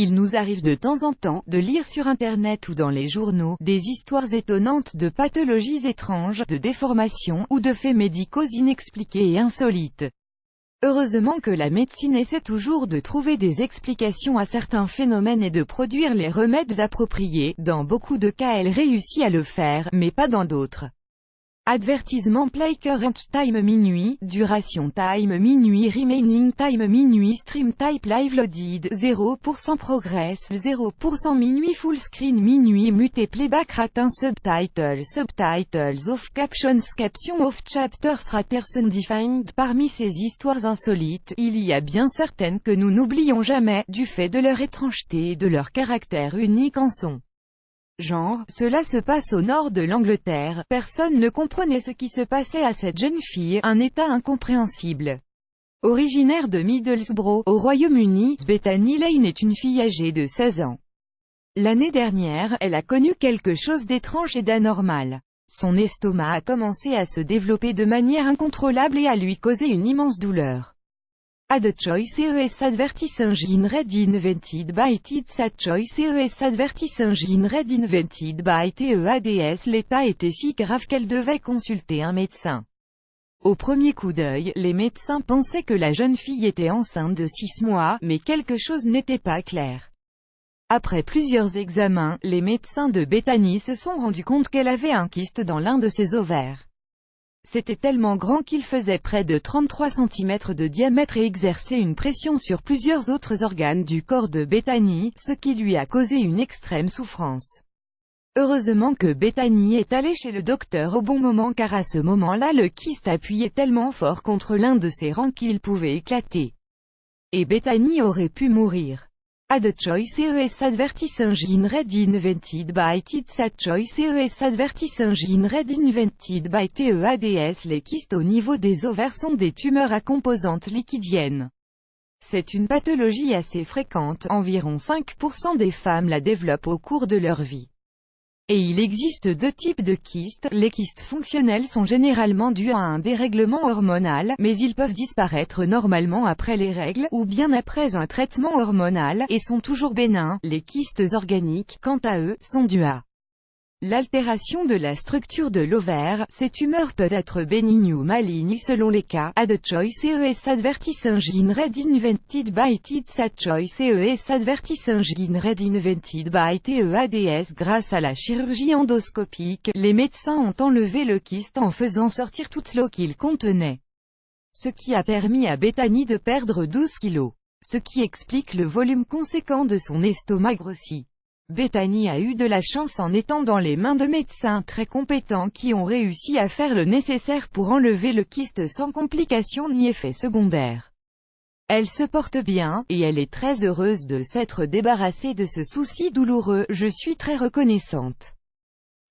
Il nous arrive de temps en temps de lire sur Internet ou dans les journaux des histoires étonnantes de pathologies étranges, de déformations ou de faits médicaux inexpliqués et insolites. Heureusement que la médecine essaie toujours de trouver des explications à certains phénomènes et de produire les remèdes appropriés. Dans beaucoup de cas elle réussit à le faire, mais pas dans d'autres. Avertissement play current time minuit, duration time minuit, remaining time minuit, stream type live loaded, 0% progress, 0% minuit, full screen minuit, muté playback rate, subtitles off, captions off, chapters raters undefined. Parmi ces histoires insolites, il y a bien certaines que nous n'oublions jamais, du fait de leur étrangeté et de leur caractère unique en son genre. Cela se passe au nord de l'Angleterre, personne ne comprenait ce qui se passait à cette jeune fille, un état incompréhensible. Originaire de Middlesbrough, au Royaume-Uni, Bethany Lane est une fille âgée de 16 ans. L'année dernière, elle a connu quelque chose d'étrange et d'anormal. Son estomac a commencé à se développer de manière incontrôlable et à lui causer une immense douleur. Ad choice ES advertis engine red invented by TIDS. Ad choice ES advertis engine red invented by TEADS. L'état était si grave qu'elle devait consulter un médecin. Au premier coup d'œil, les médecins pensaient que la jeune fille était enceinte de 6 mois, mais quelque chose n'était pas clair. Après plusieurs examens, les médecins de Bethany se sont rendus compte qu'elle avait un kyste dans l'un de ses ovaires. C'était tellement grand qu'il faisait près de 33 cm de diamètre et exerçait une pression sur plusieurs autres organes du corps de Bethany, ce qui lui a causé une extrême souffrance. Heureusement que Bethany est allée chez le docteur au bon moment car à ce moment-là le kyste appuyait tellement fort contre l'un de ses rangs qu'il pouvait éclater. Et Bethany aurait pu mourir. Ad choice ES advertis engine red invented by TIDS. Ad choice ES advertis engine red invented by TEADS. Les kystes au niveau des ovaires sont des tumeurs à composantes liquidiennes. C'est une pathologie assez fréquente, environ 5% des femmes la développent au cours de leur vie. Et il existe deux types de kystes. Les kystes fonctionnels sont généralement dus à un dérèglement hormonal, mais ils peuvent disparaître normalement après les règles, ou bien après un traitement hormonal, et sont toujours bénins. Les kystes organiques, quant à eux, sont dus à l'altération de la structure de l'ovaire. Ces tumeurs peuvent être bénignes ou malignes selon les cas. Ad choice ES advertis engine red invented by TIDS. Ad choice ES advertis engine red invented by TEADS. Grâce à la chirurgie endoscopique, les médecins ont enlevé le kyste en faisant sortir toute l'eau qu'il contenait. Ce qui a permis à Bethany de perdre 12 kilos. Ce qui explique le volume conséquent de son estomac grossi. Bethany a eu de la chance en étant dans les mains de médecins très compétents qui ont réussi à faire le nécessaire pour enlever le kyste sans complications ni effets secondaires. Elle se porte bien, et elle est très heureuse de s'être débarrassée de ce souci douloureux. Je suis très reconnaissante.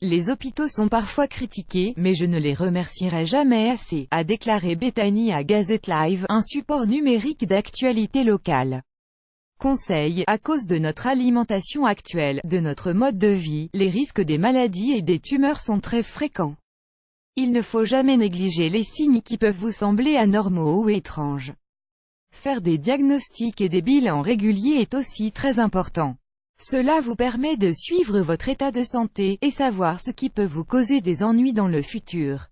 Les hôpitaux sont parfois critiqués, mais je ne les remercierai jamais assez, a déclaré Bethany à Gazette Live, un support numérique d'actualité locale. Conseil, à cause de notre alimentation actuelle, de notre mode de vie, les risques des maladies et des tumeurs sont très fréquents. Il ne faut jamais négliger les signes qui peuvent vous sembler anormaux ou étranges. Faire des diagnostics et des bilans réguliers est aussi très important. Cela vous permet de suivre votre état de santé, et savoir ce qui peut vous causer des ennuis dans le futur.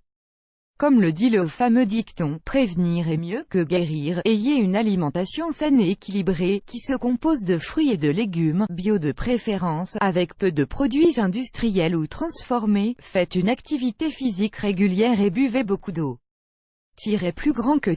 Comme le dit le fameux dicton, prévenir est mieux que guérir. Ayez une alimentation saine et équilibrée, qui se compose de fruits et de légumes, bio de préférence, avec peu de produits industriels ou transformés. Faites une activité physique régulière et buvez beaucoup d'eau. Plus grand que